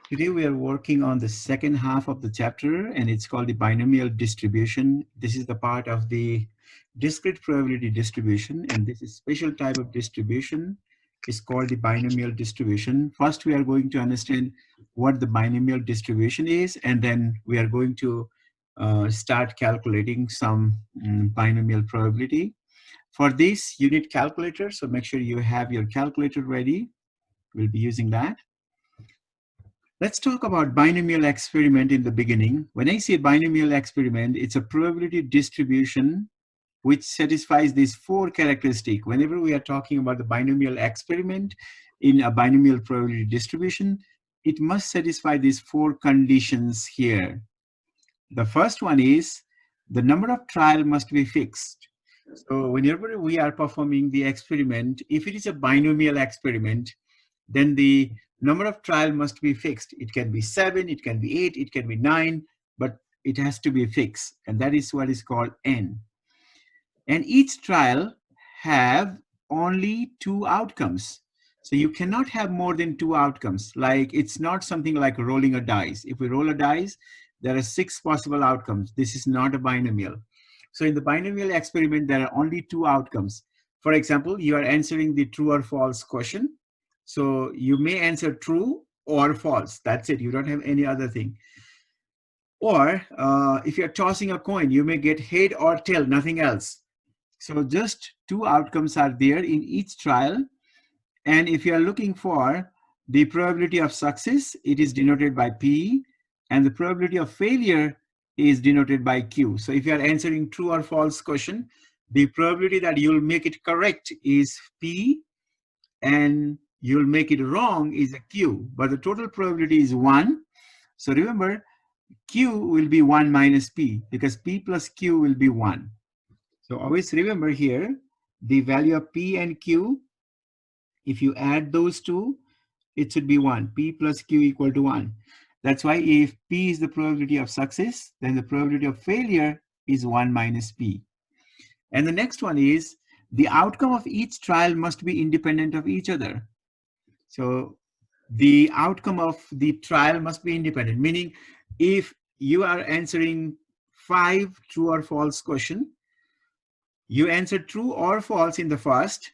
Today we are working on the second half of the chapter, and it's called the binomial distribution. This is the part of the discrete probability distribution, and this is special type of distribution is called the binomial distribution. First, we are going to understand what the binomial distribution is, and then we are going to start calculating some binomial probability. For this, you need calculator, so make sure you have your calculator ready. We'll be using that. Let's talk about binomial experiment in the beginning. When I say binomial experiment, it's a probability distribution which satisfies these four characteristics. Whenever we are talking about the binomial experiment in a binomial probability distribution, it must satisfy these four conditions here. The first one is the number of trial must be fixed. So whenever we are performing the experiment, if it is a binomial experiment, then the number of trial must be fixed. It can be 7, it can be 8, it can be 9, but it has to be fixed. And that is what is called n. And each trial have only two outcomes. So you cannot have more than two outcomes. Like it's not something like rolling a dice. If we roll a dice, there are 6 possible outcomes. This is not a binomial. So in the binomial experiment, there are only two outcomes. For example, you are answering the true or false question. So you may answer true or false. That's it. You don't have any other thing. Or if you're tossing a coin, you may get head or tail, nothing else. So just two outcomes are there in each trial. And if you are looking for the probability of success, it is denoted by P, and the probability of failure is denoted by Q. So if you are answering true or false question, the probability that you'll make it correct is P, and you'll make it wrong is a Q, but the total probability is 1. So remember, Q will be 1 minus P, because P plus Q will be 1. So always remember here, the value of P and Q, if you add those two, it should be 1. P plus Q equal to 1. That's why if P is the probability of success, then the probability of failure is 1 minus P. And the next one is the outcome of each trial must be independent of each other. So the outcome of the trial must be independent, meaning if you are answering 5 true or false question, you answer true or false in the first,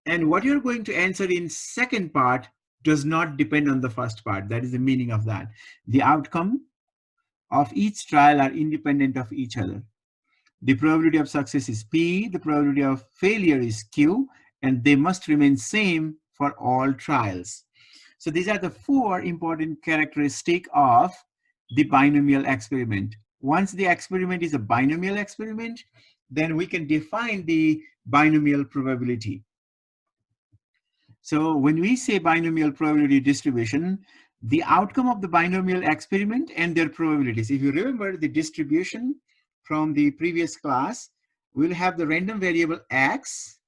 and what you're going to answer in second part does not depend on the first part. That is the meaning of that. The outcome of each trial are independent of each other. The probability of success is P, the probability of failure is Q, and they must remain same for all trials. So these are the 4 important characteristics of the binomial experiment. Once the experiment is a binomial experiment, then we can define the binomial probability. So when we say binomial probability distribution, the outcome of the binomial experiment and their probabilities. If you remember the distribution from the previous class, we'll have the random variable x.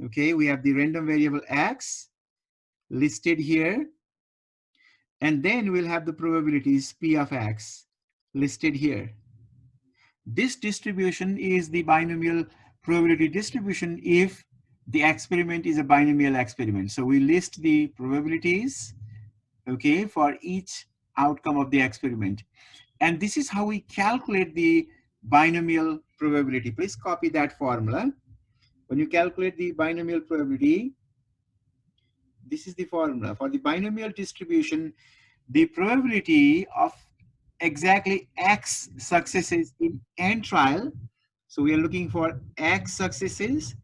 Okay, we have the random variable x listed here. And then we'll have the probabilities P of x listed here. This distribution is the binomial probability distribution if the experiment is a binomial experiment. So we list the probabilities, okay, for each outcome of the experiment. And this is how we calculate the binomial probability. Please copy that formula. When you calculate the binomial probability, this is the formula. For the binomial distribution, the probability of exactly X successes in n trial. So we are looking for X successes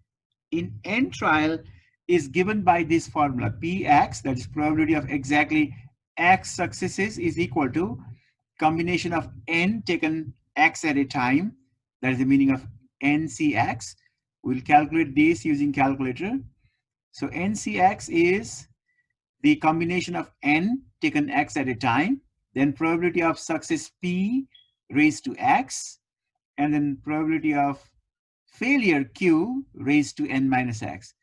in n trial is given by this formula. Px, that is probability of exactly X successes, is equal to combination of n taken X at a time. That is the meaning of NCX. We'll calculate this using calculator. So NCX is the combination of n taken X at a time, then probability of success P raised to X, and then probability of failure Q raised to n minus X.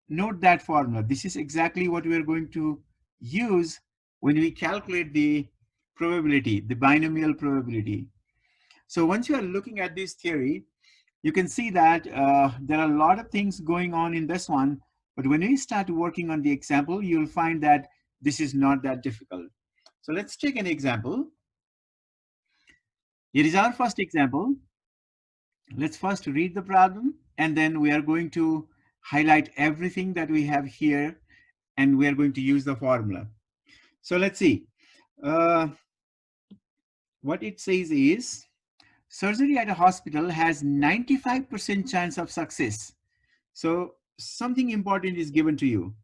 Note that formula. This is exactly what we are going to use when we calculate the probability, the binomial probability. So once you are looking at this theory, you can see that there are a lot of things going on in this one, but when we start working on the example, you'll find that this is not that difficult. So let's take an example. Here is our first example. Let's first read the problem, and then we are going to highlight everything that we have here, and we are going to use the formula. So let's see. What it says is, surgery at a hospital has 95% chance of success. So something important is given to you.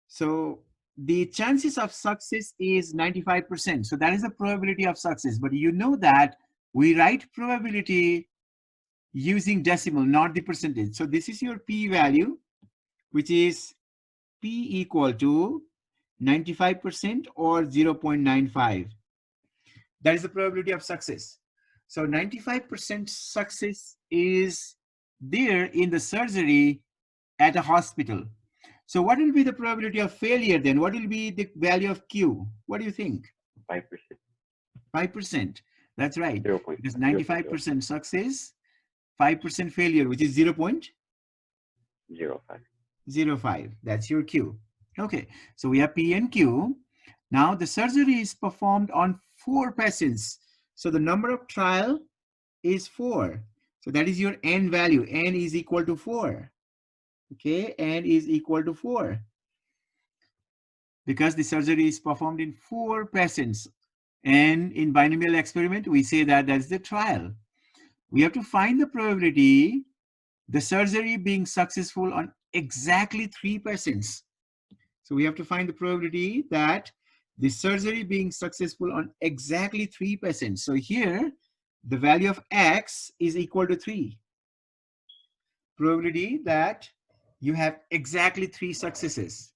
So the chances of success is 95%. So that is the probability of success. But you know that we write probability using decimal, not the percentage. So this is your p-value, which is p equal to 95% or 0.95. That is the probability of success. So 95% success is there in the surgery at a hospital. So what will be the probability of failure then? What will be the value of Q? What do you think? 5%. 5%. That's right. 0. Because 95% success, 5% failure, which is 0.05. 0.05. That's your Q. Okay. So we have P and Q. Now the surgery is performed on 4 patients. So the number of trial is 4. So that is your N value. N is equal to 4. Okay, N is equal to 4. Because the surgery is performed in 4 patients. And in binomial experiment, we say that that's the trial. We have to find the probability the surgery being successful on exactly 3 patients. So we have to find the probability that the surgery being successful on exactly 3 patients. So here, the value of X is equal to 3. Probability that you have exactly 3 successes.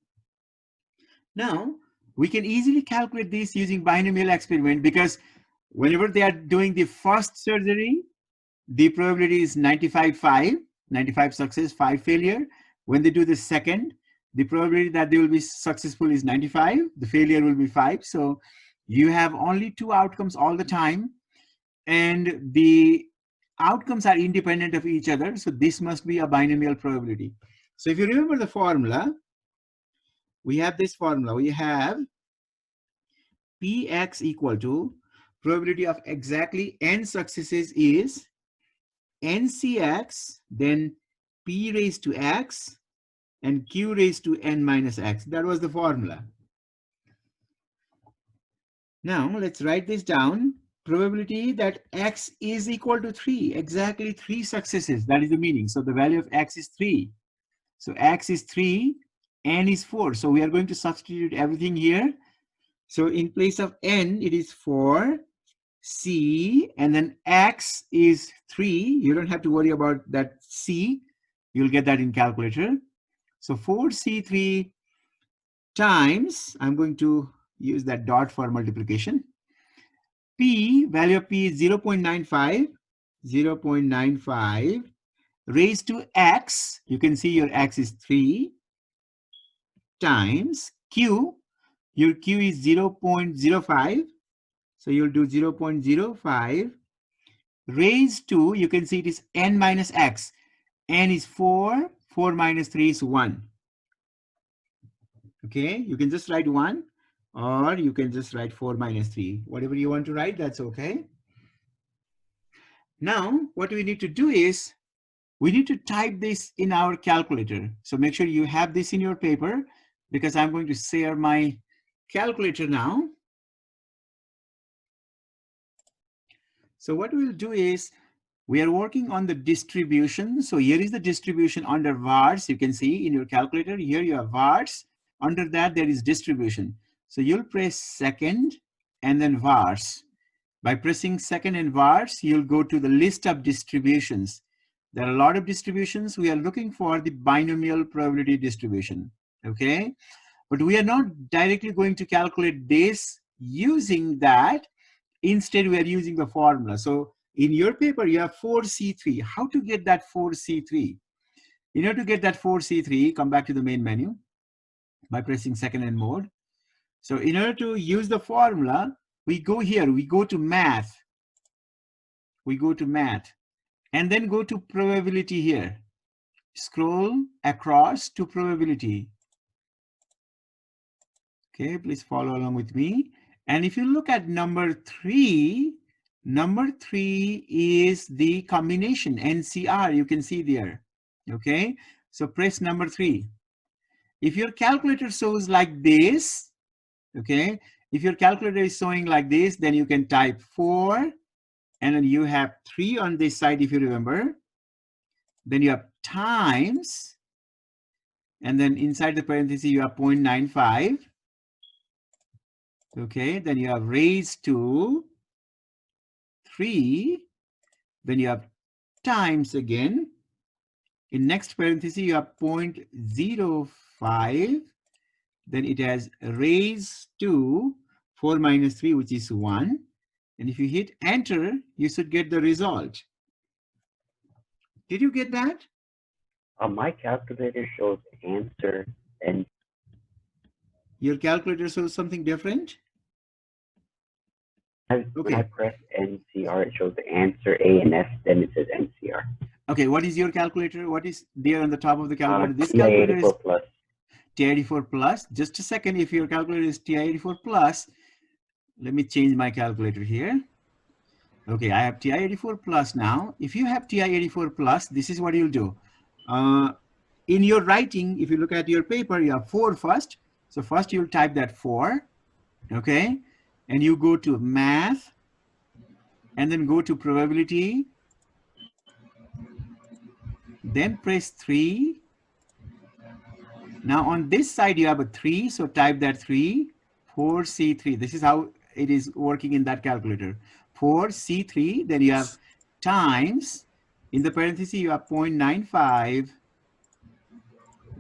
Now, we can easily calculate this using binomial experiment, because whenever they are doing the first surgery, the probability is 95 success, 5 failure. When they do the second, the probability that they will be successful is 95, the failure will be 5. So you have only 2 outcomes all the time, and the outcomes are independent of each other. So this must be a binomial probability. So if you remember the formula, we have this formula. We have Px equal to probability of exactly n successes is NCX, then P raised to X, and Q raised to N minus X. That was the formula. Now let's write this down. Probability that X is equal to 3, exactly 3 successes. That is the meaning. So the value of X is 3. So X is 3, N is 4. So we are going to substitute everything here. So in place of N, it is 4, C, and then X is 3. You don't have to worry about that C. You'll get that in calculator. So 4C3 times, I'm going to use that dot for multiplication. P, value of P is 0.95, 0.95 raised to X. You can see your X is 3 times Q. Your Q is 0.05. So you'll do 0.05 raised to, you can see it is N minus X. N is 4, 4 minus 3 is 1. Okay, you can just write 1, or you can just write 4 minus 3. Whatever you want to write, that's okay. Now, what we need to do is, we need to type this in our calculator. So make sure you have this in your paper, because I'm going to share my calculator now. So what we'll do is, we are working on the distribution. So here is the distribution under vars. You can see in your calculator, here you have vars. Under that, there is distribution. So you'll press second and then vars. By pressing second and vars, you'll go to the list of distributions. There are a lot of distributions. We are looking for the binomial probability distribution, okay? But we are not directly going to calculate this using that. Instead, we are using the formula. So in your paper, you have 4C3. How to get that 4C3? In order to get that 4C3, come back to the main menu by pressing second and mode. So in order to use the formula, we go here, we go to math. We go to math and then go to probability here. Scroll across to probability. Okay, please follow along with me. And if you look at number three is the combination NCR, you can see there. Okay, so press number 3. If your calculator shows like this, okay, if your calculator is showing like this, then you can type 4, and then you have 3 on this side, if you remember. Then you have times, and then inside the parenthesis, you have 0.95. Okay, then you have raised to 3, then you have times again. In next parenthesis, you have 0.05, then it has raised to 4 minus 3, which is 1. And if you hit enter, you should get the result. Did you get that? My calculator shows answer and Your calculator shows something different? when I press NCR, it shows the answer A and S, then it says NCR. Okay, what is your calculator? What is there on the top of the calculator? This calculator calculator is plus. TI-84 plus. Just a second, if your calculator is TI-84 plus, let me change my calculator here. Okay, I have TI-84 plus now. If you have TI-84 plus, this is what you'll do. In your writing, if you look at your paper, you have 4 first. So first you'll type that 4, okay? And you go to math, and then go to probability, then press 3. Now on this side, you have a 3, so type that 3, 4C3. This is how it is working in that calculator. 4C3, then you have times, in the parenthesis, you have 0.95,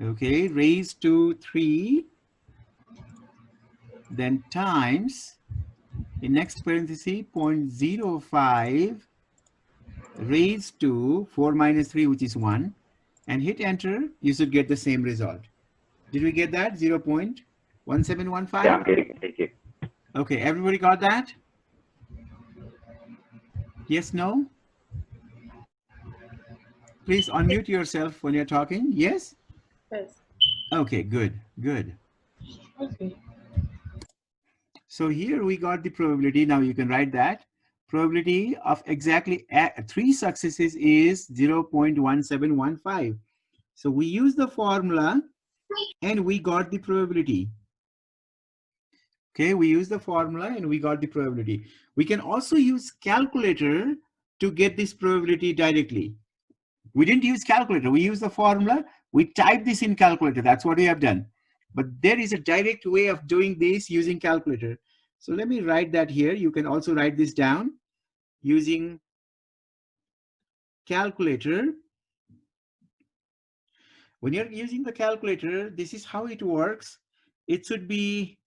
okay, raised to 3, then times, in next parenthesis, 0.05, raised to 4 minus 3, which is 1, and hit enter, you should get the same result. Did we get that? 0.1715? Yeah, I'm getting it. Thank you. Okay, everybody got that? Yes, no? Please unmute yourself when you're talking. Yes? Yes. Okay, good, good. Okay. So here we got the probability. Now you can write that. Probability of exactly 3 successes is 0.1715. So we use the formula and we got the probability. Okay, we use the formula and we got the probability. We can also use calculator to get this probability directly. We didn't use calculator, we use the formula, we type this in calculator, that's what we have done. But there is a direct way of doing this using calculator. So let me write that here. You can also write this down using calculator. When you're using the calculator, this is how it works. It should be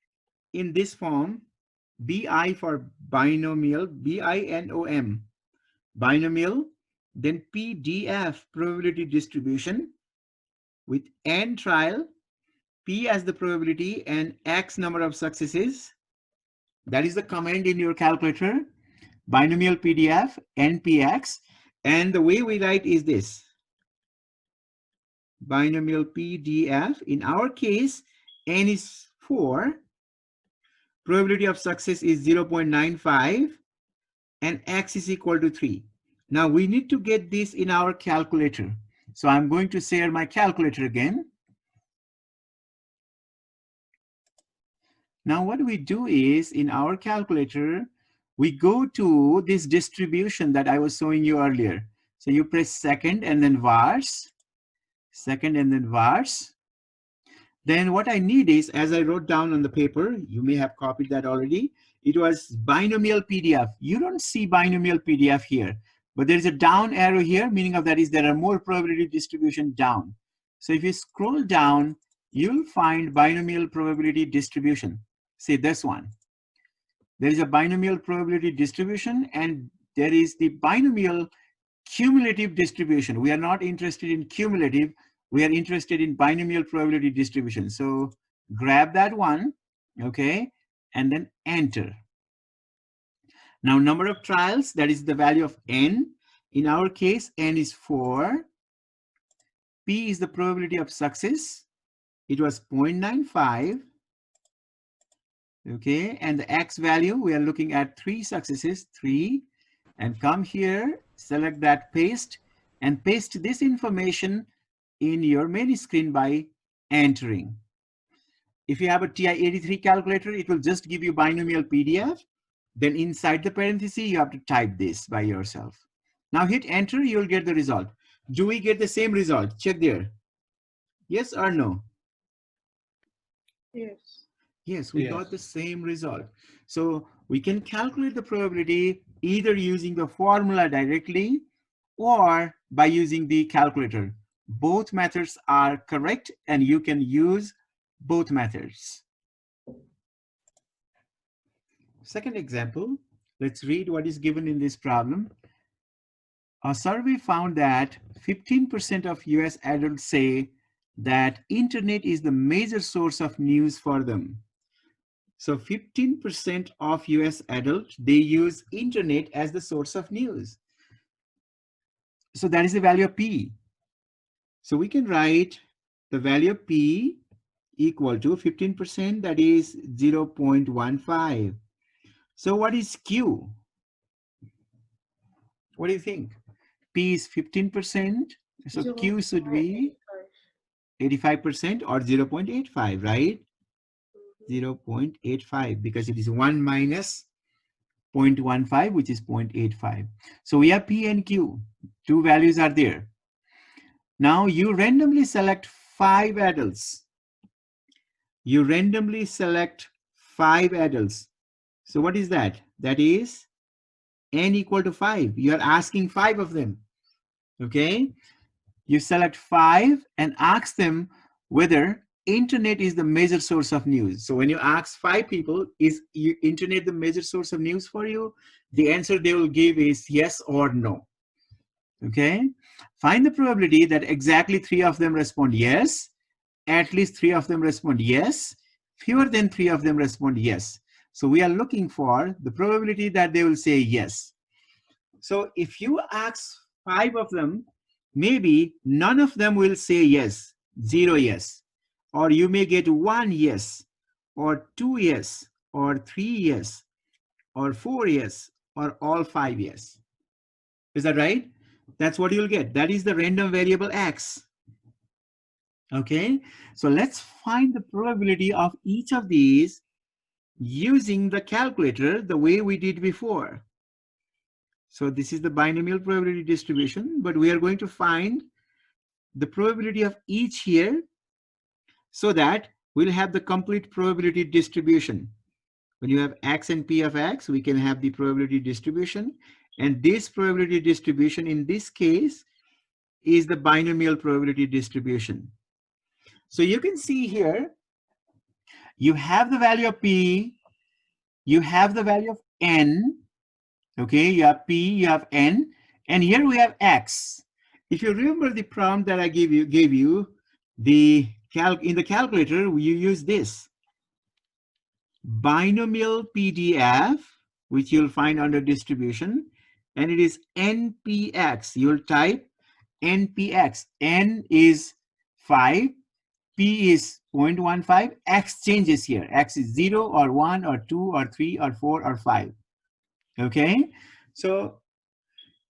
in this form, BI for binomial, BINOM, binomial, then PDF, probability distribution, with N trial, P as the probability, and X number of successes. That is the command in your calculator, binomial PDF, NPX. And the way we write is this, binomial PDF. In our case, N is 4, probability of success is 0.95, and X is equal to 3. Now we need to get this in our calculator. So I'm going to share my calculator again. Now what we do is, in our calculator, we go to this distribution that I was showing you earlier. So you press second and then vars, second and then vars. Then what I need is, as I wrote down on the paper, you may have copied that already, it was binomial PDF. You don't see binomial PDF here, but there's a down arrow here, meaning of that is there are more probability distribution down. So if you scroll down, you'll find binomial probability distribution. See this one. There is a binomial probability distribution, and there is the binomial cumulative distribution. We are not interested in cumulative. We are interested in binomial probability distribution. So grab that one, okay, and then enter. Now, number of trials, that is the value of N. In our case, N is 4. P is the probability of success. It was 0.95. Okay, and the X value, we are looking at 3 successes, 3, and come here, select that paste, and paste this information in your main screen by entering. If you have a TI-83 calculator, it will just give you binomial PDF. Then inside the parenthesis, you have to type this by yourself. Now hit enter, you'll get the result. Do we get the same result? Check there. Yes or no? Yes. Yes, we got the same result. So we can calculate the probability either using the formula directly or by using the calculator. Both methods are correct and you can use both methods. Second example, let's read what is given in this problem. A survey found that 15% of US adults say that internet is the major source of news for them. So 15% of US adults, they use internet as the source of news. So that is the value of P. So we can write the value of P equal to 15%, that is 0.15. So what is Q? What do you think? P is 15%, so Q should be 85% or 0.85, right? 0.85 because it is 1 minus 0.15, which is 0.85. So we have P and Q. Two values are there. Now you randomly select 5 adults. You randomly select 5 adults. So what is that? That is n equal to 5. You are asking 5 of them. Okay? You select 5 and ask them whether internet is the major source of news. So when you ask 5 people, is internet the major source of news for you? The answer they will give is yes or no. Okay? Find the probability that exactly 3 of them respond yes, at least 3 of them respond yes, fewer than 3 of them respond yes. So we are looking for the probability that they will say yes. So if you ask 5 of them, maybe none of them will say yes, 0 yes, or you may get 1 yes, or 2 yes, or 3 yes, or 4 yes, or all 5 yes. Is that right? That's what you'll get. That is the random variable X. Okay, so let's find the probability of each of these using the calculator the way we did before. So this is the binomial probability distribution, but we are going to find the probability of each here so that we'll have the complete probability distribution. When you have X and P of X, we can have the probability distribution. And this probability distribution in this case is the binomial probability distribution. So you can see here, you have the value of P, you have the value of N, okay, you have P, you have N, and here we have X. If you remember the prompt that I gave you, in the calculator, you use this binomial PDF, which you'll find under distribution, and it is NPX. You'll type NPX. N is 5, P is 0.15, X changes here. X is 0 or 1 or 2 or 3 or 4 or 5. Okay, so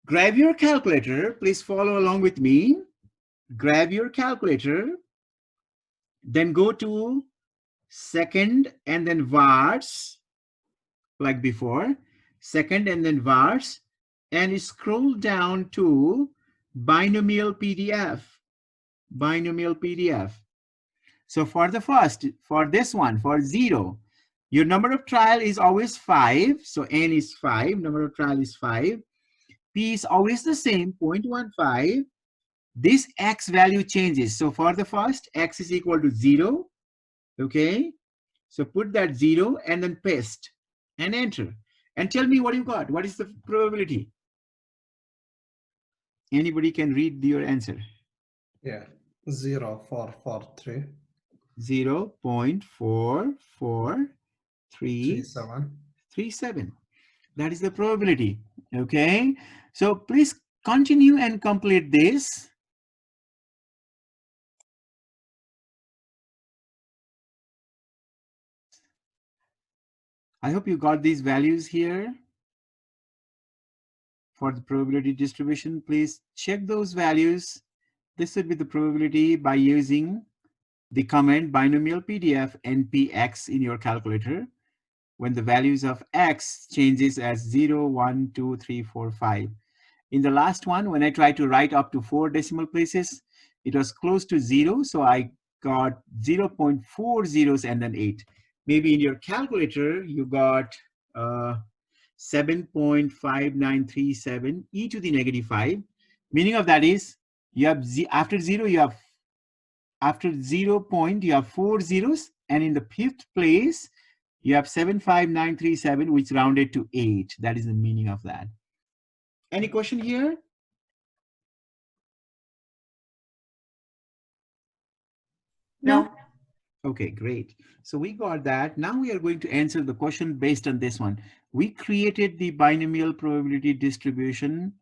grab your calculator. Please follow along with me. Grab your calculator. Then go to second and then vars, like before. Second and then vars. And scroll down to binomial PDF. Binomial PDF. So for the first, for this one, for 0, your number of trial is always 5. So n is 5. Number of trial is 5. P is always the same, 0.15. This X value changes. So for the first, X is equal to 0. Okay. So put that 0 and then paste and enter. And tell me what you got. What is the probability? Anybody can read your answer. Yeah, 0.443. 0.44337. That is the probability. Okay. So please continue and complete this. I hope you got these values here for the probability distribution. Please check those values. This would be the probability by using the command binomial PDF NPX in your calculator when the values of X changes as 0, 1, 2, 3, 4, 5. In the last one, when I tried to write up to 4 decimal places, it was close to 0, so I got 0.40 and then 8. Maybe in your calculator, you got 7.5937 e to the negative 5. Meaning of that is, you have after 0, you have after 0 point, you have 4 zeros, and in the 5th place, you have 75937, which rounded to 8. That is the meaning of that. Any question here? No. Okay, great. So we got that. Now we are going to answer the question based on this one. We created the binomial probability distribution.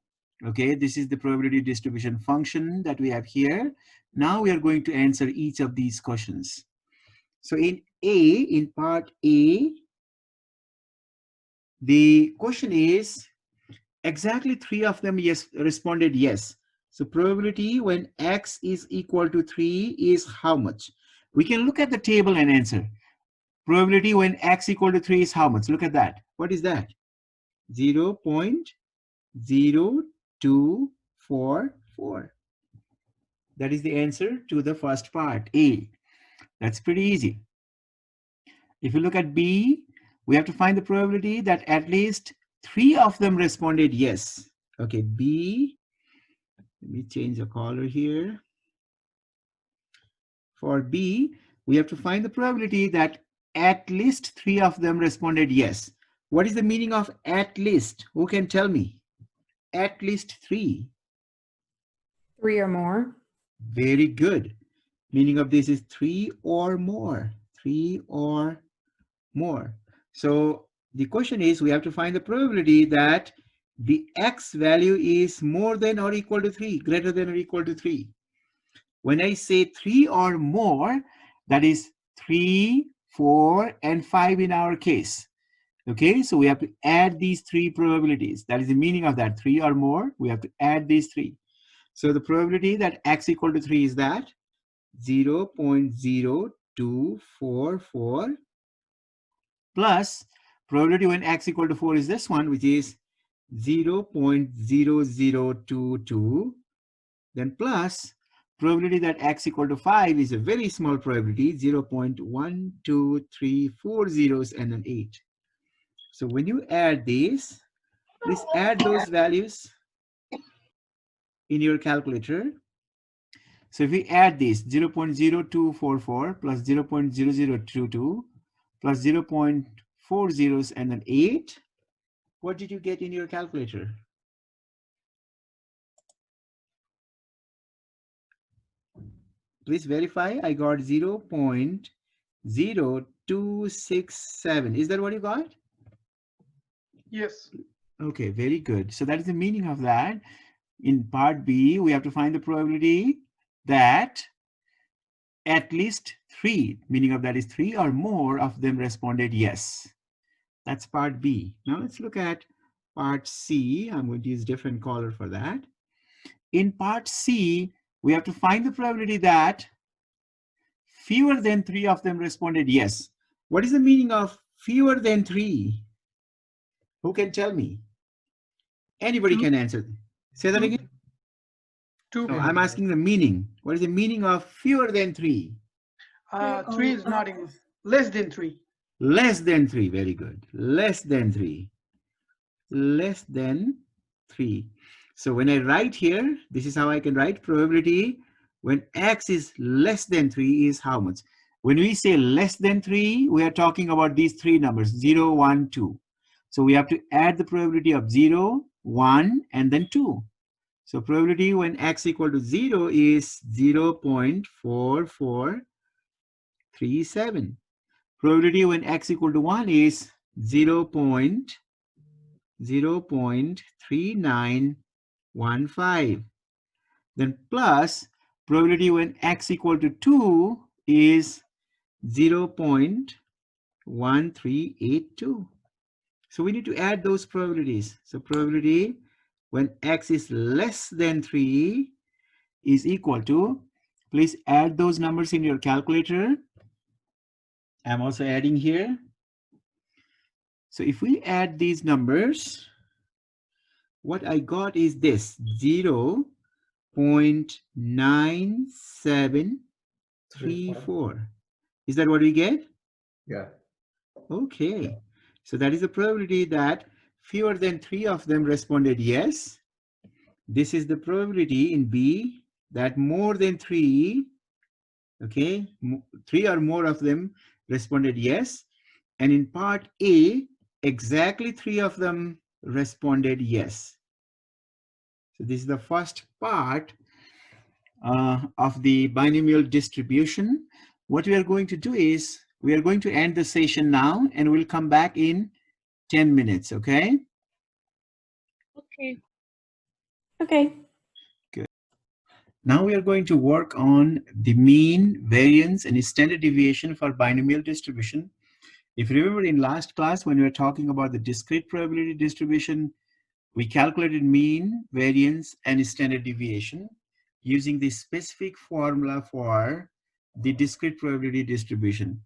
Okay, this is the probability distribution function that we have here. Now we are going to answer each of these questions. So in part A, the question is exactly 3 of them responded yes. So probability when X is equal to 3 is how much? We can look at the table and answer. Probability when X equal to 3 is how much? Look at that. What is that? 0.0244. That is the answer to the first part, A. That's pretty easy. If you look at B, we have to find the probability that at least 3 of them responded yes. Okay, B, let me change the color here. For B, we have to find the probability that at least 3 of them responded yes. What is the meaning of at least? Who can tell me? At least 3. 3 or more. Very good. Meaning of this is 3 or more. 3 or more. So the question is, we have to find the probability that the X value is more than or equal to 3, greater than or equal to 3. When I say 3 or more, that is 3, 4, and 5 in our case. Okay, so we have to add these 3 probabilities. That is the meaning of that, 3 or more. We have to add these 3. So the probability that X equal to 3 is that 0.0244 plus probability when X equal to 4 is this one, which is 0.0022, then plus probability that X equal to 5 is a very small probability, 0.12340 zeros and then 8. So when you add these, please add those values in your calculator. So if we add this 0.0244 plus 0.0022 plus 0.40 and then 8, what did you get in your calculator? Please verify. I got 0.0267. Is that what you got? Yes. Okay, very good. So that is the meaning of that. In part B, we have to find the probability that at least 3, meaning of that is 3 or more of them responded yes. That's part B. Now let's look at part C. I'm going to use different color for that. In part C, we have to find the probability that fewer than 3 of them responded yes. What is the meaning of fewer than 3? Who can tell me? Anybody can answer. Say that again. 2. No, I'm asking the meaning. What is the meaning of fewer than 3? 3 is not in, less than 3. Less than 3. Very good. Less than 3. Less than 3. So when I write here, this is how I can write probability when X is less than 3 is how much? When we say less than 3, we are talking about these 3 numbers, 0, 1, 2. So we have to add the probability of 0, 1, and then 2. So probability when X equal to 0 is 0.4437. Probability when X equal to 1 is 0.3915. Then plus probability when X equal to 2 is 0.02. 1, 3, 8, 2. So we need to add those probabilities. So probability when x is less than 3 is equal to, please add those numbers in your calculator. I'm also adding here. So if we add these numbers, what I got is this 0.9734. Is that what we get? Yeah. Okay. So that is the probability that fewer than 3 of them responded yes. This is the probability in B that more than 3, okay, 3 or more of them responded yes. And in part A, exactly 3 of them responded yes. So this is the first part of the binomial distribution. What we are going to do is we are going to end the session now and we'll come back in 10 minutes, okay? Okay. Okay. Good. Now we are going to work on the mean, variance, and standard deviation for binomial distribution. If you remember in last class when we were talking about the discrete probability distribution, we calculated mean, variance, and standard deviation using the specific formula for the discrete probability distribution.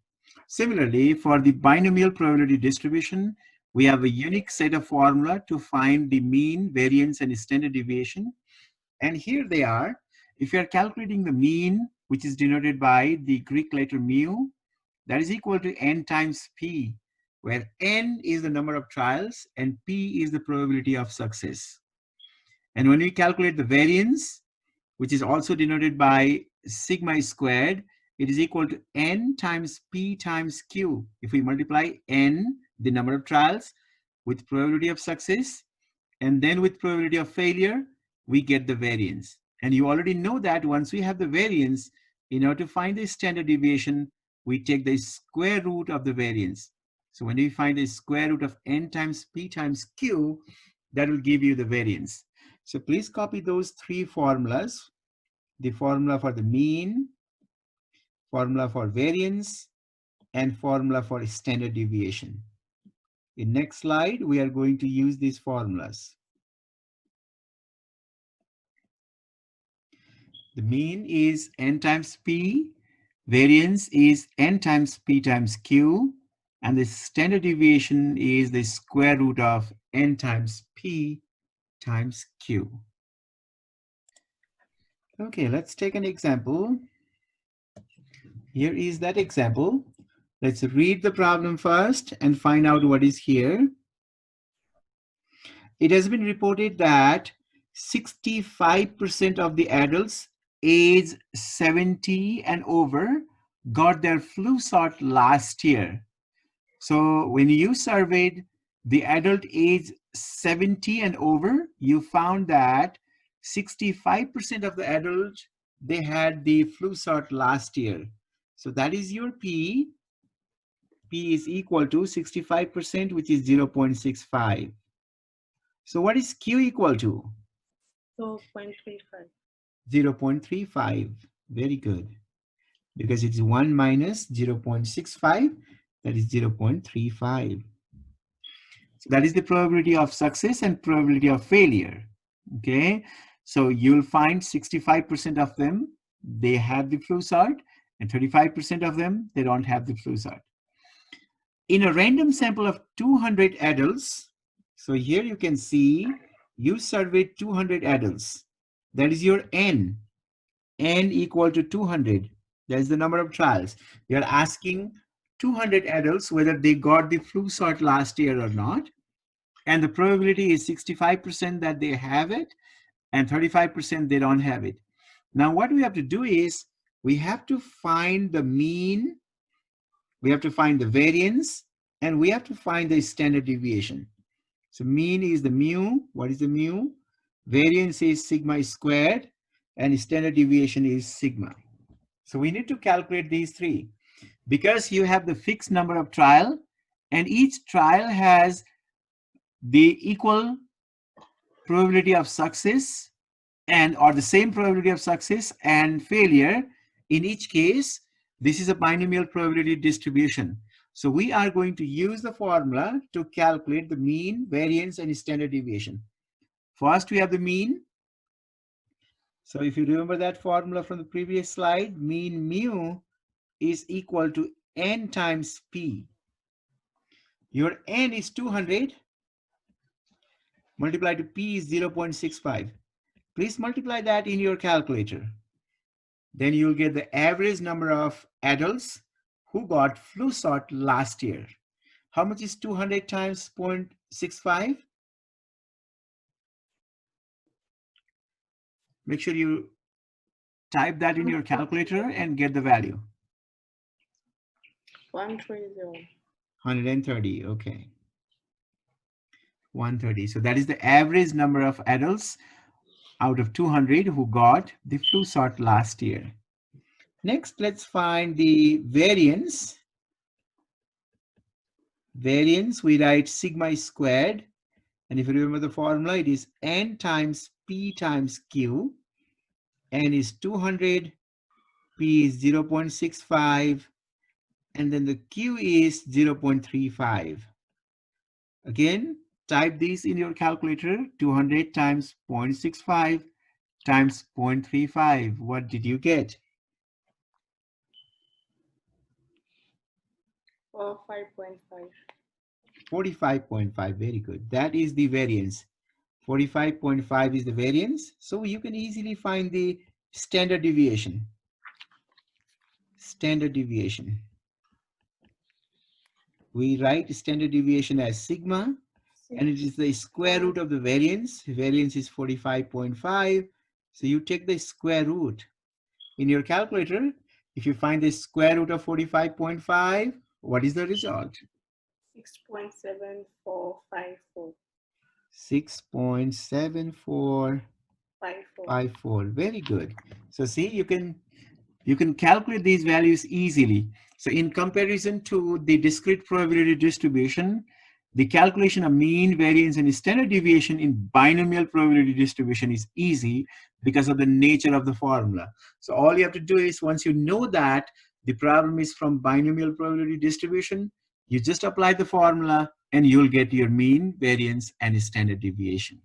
Similarly, for the binomial probability distribution, we have a unique set of formula to find the mean, variance, and standard deviation. And here they are. If you are calculating the mean, which is denoted by the Greek letter mu, that is equal to n times p, where n is the number of trials and p is the probability of success. And when we calculate the variance, which is also denoted by sigma squared, it is equal to n times p times q. If we multiply n, the number of trials, with probability of success, and then with probability of failure, we get the variance. And you already know that once we have the variance, in order to find the standard deviation, we take the square root of the variance. So when we find the square root of n times p times q, that will give you the variance. So please copy those three formulas: the formula for the mean, formula for variance, and formula for standard deviation. In next slide, we are going to use these formulas. The mean is n times p, variance is n times p times q, and the standard deviation is the square root of n times p times q. Okay, let's take an example. Here is that example. Let's read the problem first and find out what is here. It has been reported that 65% of the adults age 70 and over got their flu shot last year. So when you surveyed the adult age 70 and over, you found that 65% of the adults, they had the flu shot last year. So that is your P. P is equal to 65%, which is 0.65. So what is Q equal to? 0.35. 0.35. Very good. Because it's 1 minus 0.65, that is 0.35. So that is the probability of success and probability of failure. Okay. So you'll find 65% of them, they have the flu shot, and 35% of them, they don't have the flu shot. In a random sample of 200 adults, so here you can see you surveyed 200 adults. That is your N. N equal to 200. That is the number of trials. We are asking 200 adults whether they got the flu shot last year or not. And the probability is 65% that they have it and 35% they don't have it. Now what we have to do is we have to find the mean, we have to find the variance, and we have to find the standard deviation. So mean is the mu. What is the mu? Variance is sigma squared, and standard deviation is sigma. So we need to calculate these three. Because you have the fixed number of trial, and each trial has the equal probability of success and or the same probability of success and failure. In each case, this is a binomial probability distribution. So we are going to use the formula to calculate the mean, variance, and standard deviation. First, we have the mean. So if you remember that formula from the previous slide, mean mu is equal to n times p. Your n is 200, multiplied to p is 0.65. Please multiply that in your calculator. Then you'll get the average number of adults who got flu shot last year. How much is 200 times 0.65? Make sure you type that in your calculator and get the value. 130. 130, okay. 130. So that is the average number of adults out of 200 who got the flu shot last year. Next, let's find the variance. Variance, we write sigma squared. And if you remember the formula, it is n times p times q. N is 200, p is 0.65, and then the q is 0.35. Again, type these in your calculator. 200 times 0.65 times 0.35. What did you get? 5.5. 45.5. Very good. That is the variance. 45.5 is the variance. So you can easily find the standard deviation. Standard deviation. We write standard deviation as sigma, and it is the square root of the variance. Variance is 45.5. So you take the square root. In your calculator, if you find the square root of 45.5, what is the result? 6.7454. 6.7454. Very good. So see, you can calculate these values easily. So in comparison to the discrete probability distribution, the calculation of mean, variance, and standard deviation in binomial probability distribution is easy because of the nature of the formula. So all you have to do is, once you know that the problem is from binomial probability distribution, you just apply the formula and you'll get your mean, variance, and standard deviation.